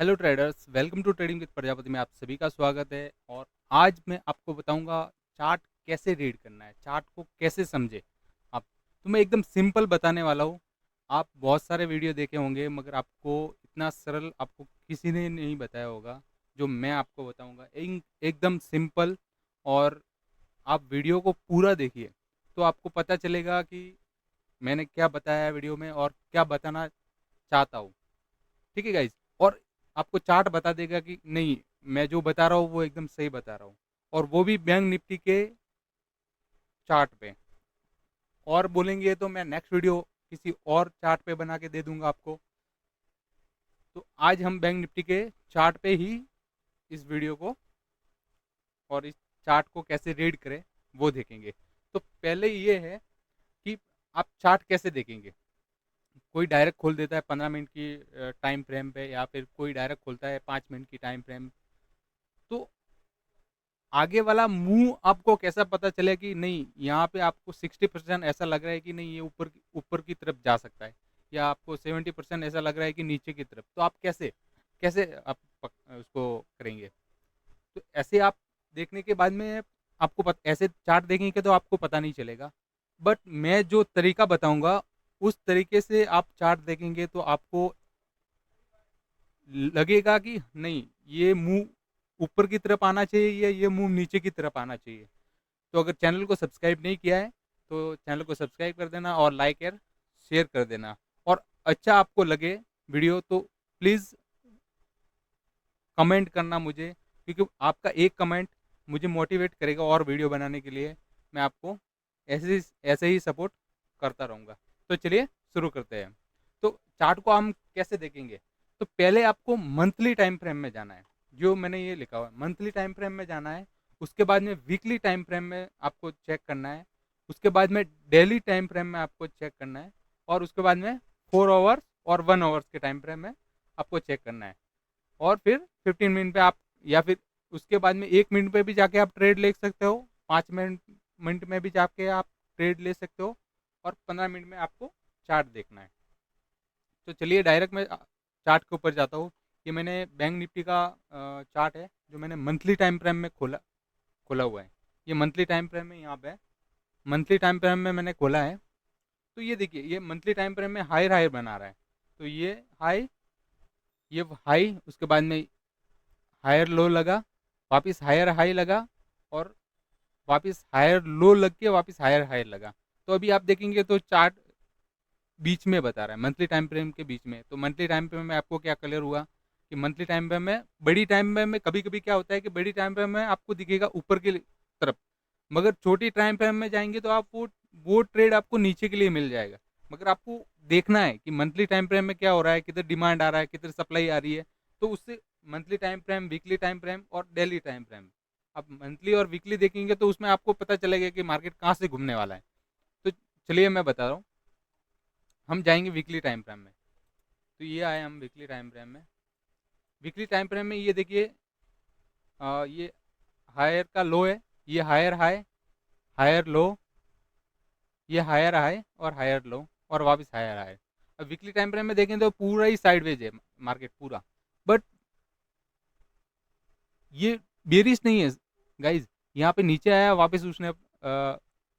Hello traders, welcome to trading with Prajapati में आप सभी का स्वागत है। और आज मैं आपको बताऊंगा चार्ट कैसे रीड करना है, चार्ट को कैसे समझे आप। तो मैं एकदम सिंपल बताने वाला हूँ। आप बहुत सारे वीडियो देखे होंगे मगर आपको इतना सरल आपको किसी ने नहीं बताया होगा जो मैं आपको बताऊंगा। एकदम सिंपल। और आप वीडियो को पूरा देखिए तो आपको पता चलेगा कि मैंने क्या बताया है वीडियो में और क्या बताना चाहता हूँ। ठीक है गाइज। और आपको चार्ट बता देगा कि नहीं, मैं जो बता रहा हूँ वो एकदम सही बता रहा हूँ। और वो भी बैंक निफ्टी के चार्ट पे। और बोलेंगे तो मैं नेक्स्ट वीडियो किसी और चार्ट पे बना के दे दूंगा आपको। तो आज हम बैंक निफ्टी के चार्ट पे ही इस वीडियो को और इस चार्ट को कैसे रीड करें वो देखेंगे। तो पहले ये है कि आप चार्ट कैसे देखेंगे। कोई डायरेक्ट खोल देता है 15 मिनट की टाइम फ्रेम पे, या फिर कोई डायरेक्ट खोलता है 5 मिनट की टाइम फ्रेम। तो आगे वाला मुंह आपको कैसा पता चले कि नहीं, यहाँ पे आपको 60% ऐसा लग रहा है कि नहीं ये ऊपर की तरफ जा सकता है, या आपको 70% ऐसा लग रहा है कि नीचे की तरफ। तो आप कैसे कैसे आप उसको करेंगे। तो ऐसे आप देखने के बाद में आपको ऐसे चार्ट देखेंगे तो आपको पता नहीं चलेगा। बट मैं जो तरीका बताऊंगा उस तरीके से आप चार्ट देखेंगे तो आपको लगेगा कि नहीं, ये मुंह ऊपर की तरफ आना चाहिए या ये मुंह नीचे की तरफ आना चाहिए। तो अगर चैनल को सब्सक्राइब नहीं किया है तो चैनल को सब्सक्राइब कर देना और लाइक और शेयर कर देना। और अच्छा आपको लगे वीडियो तो प्लीज़ कमेंट करना मुझे, क्योंकि आपका एक कमेंट मुझे मोटिवेट करेगा और वीडियो बनाने के लिए। मैं आपको ऐसे ही सपोर्ट करता रहूँगा। तो चलिए शुरू करते हैं। तो चार्ट को हम कैसे देखेंगे। तो पहले आपको मंथली टाइम फ्रेम में जाना है, जो मैंने ये लिखा हुआ है मंथली टाइम फ्रेम में जाना है। उसके बाद में वीकली टाइम फ्रेम में आपको चेक करना है। उसके बाद में डेली टाइम फ्रेम में आपको चेक करना है। और उसके बाद में 4 आवर्स और 1 आवर्स के टाइम फ्रेम में आपको चेक करना है। और फिर 15 मिनट पे आप, या फिर उसके बाद में 1 मिनट पे भी जाके आप ट्रेड ले सकते हो। 5 मिनट में भी जाके आप ट्रेड ले सकते हो। और 15 मिनट में आपको चार्ट देखना है। तो चलिए डायरेक्ट मैं चार्ट के ऊपर जाता हूँ। ये मैंने बैंक निफ्टी का चार्ट है जो मैंने मंथली टाइम फ्रेम में खोला खोला हुआ है। ये मंथली टाइम फ्रेम में यहाँ पे मंथली टाइम फ्रेम में मैंने खोला है। तो ये देखिए, ये मंथली टाइम फ्रेम में हायर हायर बना रहा है। तो ये हाई, उसके बाद में हायर लो लगा, वापस हायर हाई लगा, और वापस हायर लो लग के वापस हायर हायर लगा। तो अभी आप देखेंगे तो चार्ट बीच में बता रहा है, मंथली टाइम फ्रेम के बीच में। तो मंथली टाइम फ्रेम में आपको क्या क्लियर हुआ कि मंथली टाइम फ्रेम में, बड़ी टाइम फ्रेम में कभी कभी क्या होता है कि बड़ी टाइम फ्रेम में आपको दिखेगा ऊपर की तरफ, मगर छोटी टाइम फ्रेम में जाएंगे तो आप वो ट्रेड आपको नीचे के लिए मिल जाएगा। मगर आपको देखना है कि मंथली टाइम फ्रेम में क्या हो रहा है, किधर डिमांड आ रहा है, किधर सप्लाई आ रही है। तो उससे monthly time frame, weekly time frame और डेली टाइम फ्रेम, आप मंथली और वीकली देखेंगे तो उसमें आपको पता चलेगा कि मार्केट कहाँ से घूमने वाला है। तो चलिए मैं बता रहा हूँ। हम जाएंगे वीकली टाइम फ्रेम में। तो ये आए हम वीकली टाइम फ्रेम में। वीकली टाइम फ्रेम में ये देखिए, ये हायर का लो है, ये हायर हाई, हायर लो, ये हायर हाई और हायर लो, और वापस हायर हाई। अब वीकली टाइम फ्रेम में देखें तो पूरा ही साइडवेज है मार्केट पूरा। बट ये बेरिश नहीं है गाइज। यहाँ पे नीचे आया, वापस उसने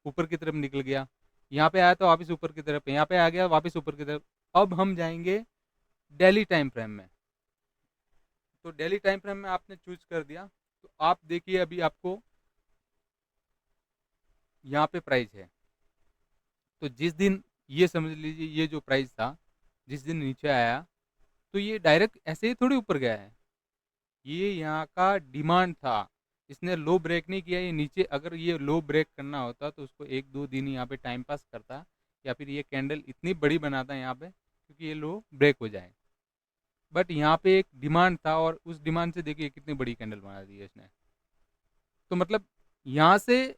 ऊपर की तरफ निकल गया। यहाँ पे आया तो वापस ऊपर की तरफ, यहाँ पे आ गया वापस ऊपर की तरफ। अब हम जाएंगे डेली टाइम फ्रेम में। तो डेली टाइम फ्रेम में आपने चूज कर दिया। तो आप देखिए अभी आपको यहाँ पे प्राइस है। तो जिस दिन, ये समझ लीजिए ये जो प्राइस था, जिस दिन नीचे आया तो ये डायरेक्ट ऐसे ही थोड़ी ऊपर गया है। ये यहाँ का डिमांड था, इसने लो ब्रेक नहीं किया। ये नीचे अगर ये लो ब्रेक करना होता तो उसको 1-2 दिन यहाँ पे टाइम पास करता, या फिर ये कैंडल इतनी बड़ी बनाता यहाँ पे क्योंकि ये लो ब्रेक हो जाए। बट यहाँ पे एक डिमांड था और उस डिमांड से देखिए कितनी बड़ी कैंडल बना दी है इसने। तो मतलब यहाँ से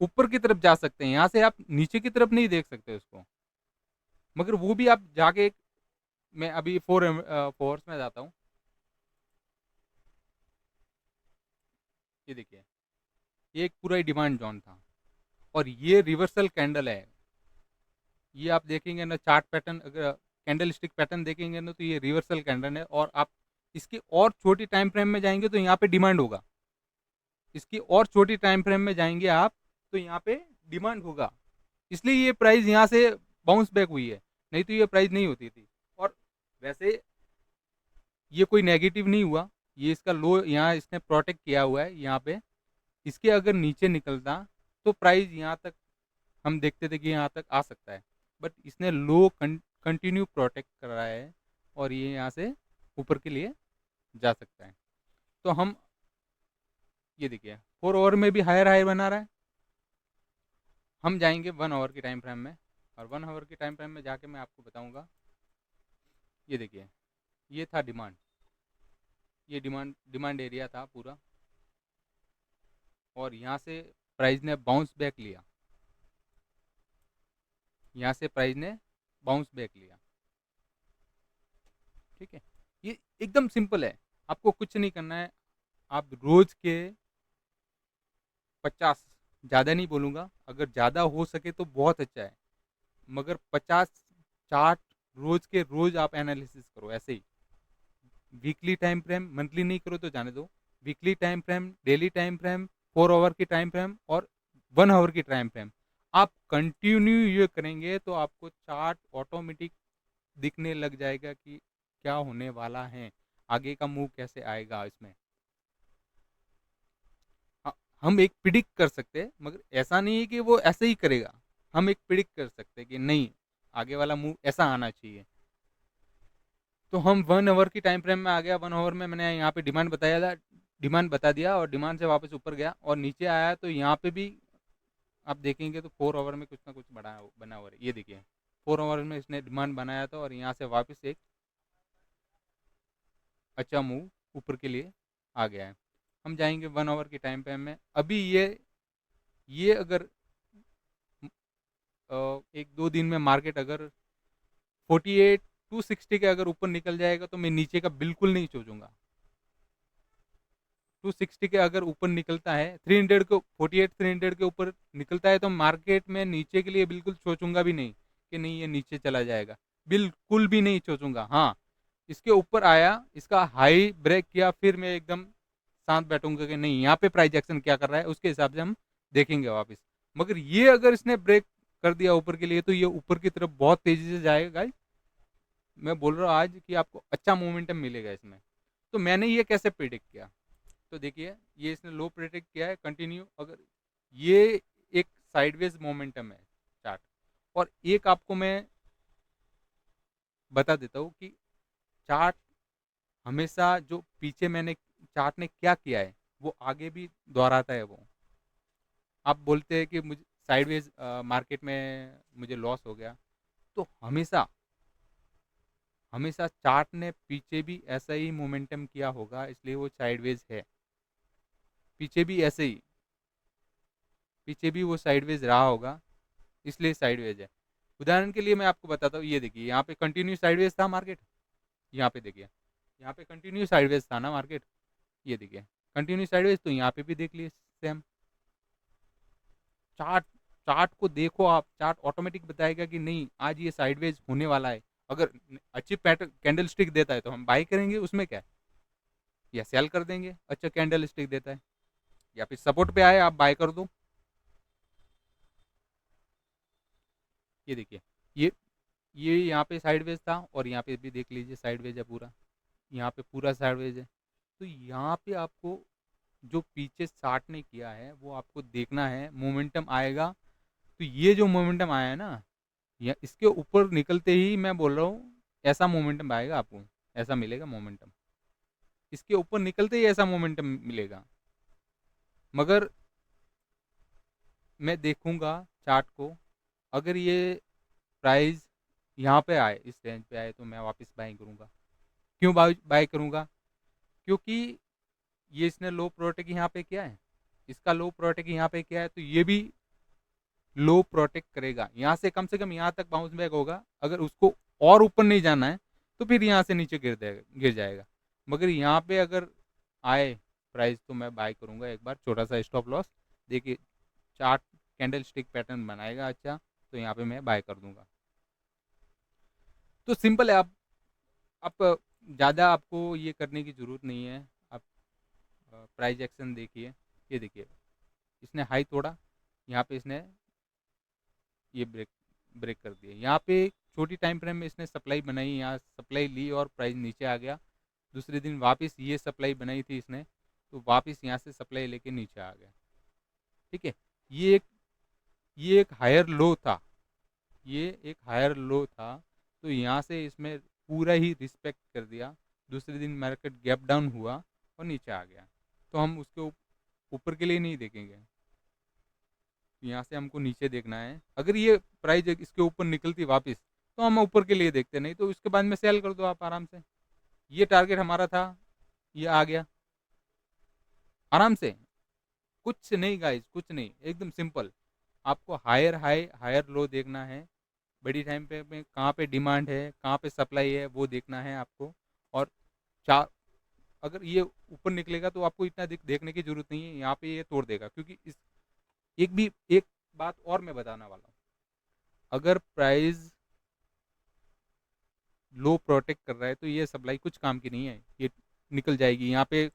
ऊपर की तरफ जा सकते हैं, यहाँ से आप नीचे की तरफ नहीं देख सकते उसको। मगर वो भी आप जाके, मैं अभी फोर्स में जाता हूँ। ये देखिए, ये एक पूरा ही डिमांड जोन था और ये रिवर्सल कैंडल है। ये आप देखेंगे ना चार्ट पैटर्न, अगर कैंडल स्टिक पैटर्न देखेंगे ना तो ये रिवर्सल कैंडल है। और आप इसकी और छोटी टाइम फ्रेम में जाएंगे तो यहाँ पे डिमांड होगा, इसकी और छोटी टाइम फ्रेम में जाएंगे आप तो यहाँ पे डिमांड होगा, इसलिए ये प्राइस यहाँ से बाउंस बैक हुई है, नहीं तो ये प्राइस नहीं होती थी। और वैसे ये कोई नेगेटिव नहीं हुआ, ये इसका लो यहाँ इसने प्रोटेक्ट किया हुआ है यहाँ पे, इसके अगर नीचे निकलता तो प्राइस यहाँ तक हम देखते थे कि यहाँ तक आ सकता है, बट इसने लो कंटिन्यू प्रोटेक्ट कर रहा है और ये यहाँ से ऊपर के लिए जा सकता है। तो हम ये देखिए 4 आवर में भी हायर हाई बना रहा है। हम जाएंगे 1 आवर की टाइम फ्रेम में, और 1 आवर की टाइम फ्रेम में जाके मैं आपको बताऊंगा। ये देखिए ये था डिमांड, ये डिमांड एरिया था पूरा, और यहाँ से प्राइस ने बाउंस बैक लिया, यहाँ से प्राइस ने बाउंस बैक लिया। ठीक है, ये एकदम सिंपल है, आपको कुछ नहीं करना है। आप रोज के 50, ज़्यादा नहीं बोलूँगा, अगर ज़्यादा हो सके तो बहुत अच्छा है, मगर 50 चार्ट रोज के रोज आप एनालिसिस करो ऐसे ही। वीकली टाइम फ्रेम, मंथली नहीं करो तो जाने दो, weekly time frame, daily time frame, 4 hour की टाइम फ्रेम और 1 आवर की टाइम फ्रेम, आप कंटिन्यू ये करेंगे तो आपको चार्ट ऑटोमेटिक दिखने लग जाएगा कि क्या होने वाला है, आगे का मूव कैसे आएगा इसमें। हम एक प्रिडिक्ट कर सकते हैं, मगर ऐसा नहीं है कि वो ऐसे ही करेगा, हम एक प्रिडिक्ट कर सकते हैं कि नहीं आगे वाला मूव ऐसा आना चाहिए। तो हम 1 आवर की टाइम फ्रेम में आ गया, 1 आवर में मैंने यहाँ पे डिमांड बताया था, डिमांड बता दिया और डिमांड से वापस ऊपर गया और नीचे आया, तो यहाँ पे भी आप देखेंगे तो 4 आवर में कुछ ना कुछ बना हुआ है। ये देखिए 4 आवर में इसने डिमांड बनाया था और यहाँ से वापस एक अच्छा मूव ऊपर के लिए आ गया है। हम जाएंगे 1 आवर की टाइम फ्रेम में। अभी ये अगर एक दो दिन में मार्केट अगर 48 260 के अगर ऊपर निकल जाएगा तो मैं नीचे का बिल्कुल नहीं सोचूंगा। 260 के अगर ऊपर निकलता है, 300 को 48 300 के ऊपर निकलता है तो मार्केट में नीचे के लिए बिल्कुल सोचूंगा भी नहीं कि नहीं ये नीचे चला जाएगा, बिल्कुल भी नहीं सोचूंगा। हाँ, इसके ऊपर आया, इसका हाई ब्रेक किया, फिर मैं एकदम शांत बैठूंगा कि नहीं यहाँ पे प्राइस एक्शन क्या कर रहा है, उसके हिसाब से हम देखेंगे वापस। मगर ये अगर इसने ब्रेक कर दिया ऊपर के लिए तो ये ऊपर की तरफ बहुत तेजी से जाएगा गाइस। मैं बोल रहा हूँ आज कि आपको अच्छा मोमेंटम मिलेगा इसमें। तो मैंने ये कैसे प्रिडिक्ट किया, तो देखिए ये इसने लो प्रिडिक्ट किया है कंटिन्यू, अगर ये एक साइडवेज मोमेंटम है चार्ट। और एक आपको मैं बता देता हूँ कि चार्ट हमेशा जो पीछे मैंने चार्ट ने क्या किया है वो आगे भी दोहराता है वो। आप बोलते हैं कि मुझे साइडवेज मार्केट में मुझे लॉस हो गया, तो हमेशा हमेशा चार्ट ने पीछे भी ऐसा ही मोमेंटम किया होगा, इसलिए वो साइडवेज है। पीछे भी ऐसे ही, पीछे भी वो साइडवेज रहा होगा, इसलिए साइडवेज है। उदाहरण के लिए मैं आपको बताता हूँ, ये देखिए यहाँ पे कंटिन्यू साइडवेज था मार्केट, यहाँ पे देखिए यहाँ पे कंटिन्यू साइडवेज था ना मार्केट, ये देखिए कंटिन्यू साइडवेज, तो यहाँ पे भी देख लिए सेम। चार्ट चार्ट को देखो आप, चार्ट ऑटोमेटिक बताएगा कि नहीं आज ये साइडवेज होने वाला है। अगर अच्छी पैटर्न कैंडल स्टिक देता है तो हम बाई करेंगे, उसमें क्या है, या सेल कर देंगे। अच्छा कैंडल स्टिक देता है या फिर सपोर्ट पे आए आप बाय कर दो। ये देखिए ये ये यहाँ पे साइडवेज था और यहाँ पे भी देख लीजिए साइडवेज है पूरा, यहाँ पे पूरा साइडवेज है। तो यहाँ पे आपको जो पीछे चार्ट ने किया है वो आपको देखना है, मोमेंटम आएगा तो ये जो मोमेंटम आया है ना, या इसके ऊपर निकलते ही मैं बोल रहा हूँ ऐसा मोमेंटम आएगा आपको, ऐसा मिलेगा मोमेंटम, इसके ऊपर निकलते ही ऐसा मोमेंटम मिलेगा। मगर मैं देखूंगा चार्ट को, अगर ये प्राइस यहाँ पे आए, इस रेंज पे आए, तो मैं वापस बाई करूंगा। क्यों बाई करूंगा, क्योंकि ये इसने लो प्रोटेक्ट यहाँ पे किया है, इसका लो प्रोटेक्ट यहाँ पे किया है, तो ये भी लो प्रोटेक्ट करेगा यहाँ से कम यहाँ तक बाउंस बैक होगा। अगर उसको और ऊपर नहीं जाना है तो फिर यहाँ से नीचे गिर जाएगा। मगर यहाँ पे अगर आए प्राइस तो मैं बाय करूंगा, एक बार छोटा सा स्टॉप लॉस देखिए, चार्ट कैंडल स्टिक पैटर्न बनाएगा अच्छा, तो यहाँ पे मैं बाय कर दूंगा। तो सिंपल है, आप ज़्यादा आपको ये करने की ज़रूरत नहीं है। आप प्राइस एक्शन देखिए, ये देखिए इसने हाई तोड़ा, यहाँ पे इसने ये ब्रेक ब्रेक कर दिया। यहाँ पे छोटी टाइम फ्रेम में इसने सप्लाई बनाई, यहाँ सप्लाई ली और प्राइस नीचे आ गया। दूसरे दिन वापस ये सप्लाई बनाई थी इसने, तो वापस यहाँ से सप्लाई लेके नीचे आ गया। ठीक है, ये एक ये एक हायर लो था, ये एक हायर लो था। तो यहाँ से इसमें पूरा ही रिस्पेक्ट कर दिया। दूसरे दिन मार्केट गैप डाउन हुआ और नीचे आ गया। तो हम उसके ऊपर के लिए नहीं देखेंगे, यहाँ से हमको नीचे देखना है। अगर ये प्राइस इसके ऊपर निकलती वापस, तो हम ऊपर के लिए देखते, नहीं तो उसके बाद में सेल कर दो आप आराम से। ये टारगेट हमारा था, ये आ गया आराम से। कुछ नहीं गाइस, कुछ नहीं, एकदम सिंपल। आपको हायर हाई हायर लो देखना है, बड़ी टाइम पे में कहाँ पे डिमांड है, कहाँ पे सप्लाई है, वो देखना है आपको। और चार अगर ये ऊपर निकलेगा तो आपको इतना देखने की जरूरत नहीं है, यहाँ पे ये तोड़ देगा। क्योंकि इस एक बात और मैं बताने वाला हूँ। अगर प्राइस लो प्रोटेक्ट कर रहा है तो ये सप्लाई कुछ काम की नहीं है, ये निकल जाएगी यहाँ पे।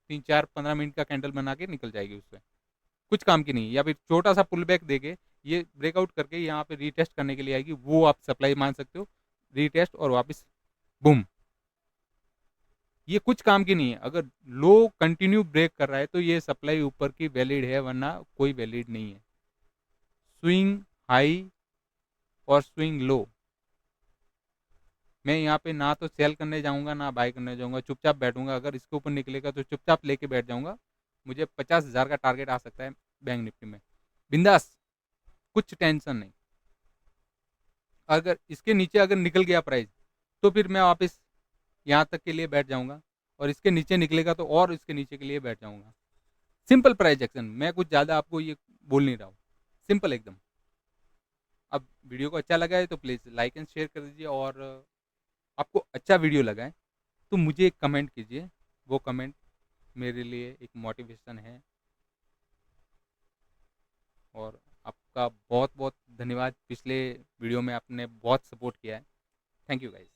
3 4 15 मिनट का कैंडल बना के निकल जाएगी उससे, कुछ काम की नहीं है। या फिर छोटा सा पुल बैक देके ये ब्रेकआउट करके यहाँ पे रीटेस्ट करने के लिए आएगी, वो आप सप्लाई मान सकते हो। रीटेस्ट और वापस बूम, ये कुछ काम की नहीं है। अगर लो कंटिन्यू ब्रेक कर रहा है तो ये सप्लाई ऊपर की वैलिड है, वरना कोई वैलिड नहीं है। स्विंग हाई और स्विंग लो, मैं यहाँ पे ना तो सेल करने जाऊंगा ना बाय करने जाऊंगा, चुपचाप बैठूंगा। अगर इसके ऊपर निकलेगा तो चुपचाप लेके बैठ जाऊंगा। मुझे 50,000 का टारगेट आ सकता है बैंक निफ्टी में, बिंदास, कुछ टेंशन नहीं। अगर इसके नीचे अगर निकल गया प्राइस, तो फिर मैं वापस यहाँ तक के लिए बैठ जाऊंगा। और इसके नीचे निकलेगा तो और इसके नीचे के लिए बैठ जाऊंगा। सिंपल प्राइस एक्शन, मैं कुछ ज़्यादा आपको ये बोल नहीं रहा हूँ, सिंपल एकदम। अब वीडियो को अच्छा लगा है तो प्लीज़ लाइक एंड शेयर कर दीजिए। और आपको अच्छा वीडियो लगा है तो मुझे एक कमेंट कीजिए, वो कमेंट मेरे लिए एक मोटिवेशन है। और आपका बहुत बहुत धन्यवाद, पिछले वीडियो में आपने बहुत सपोर्ट किया है। Thank you guys.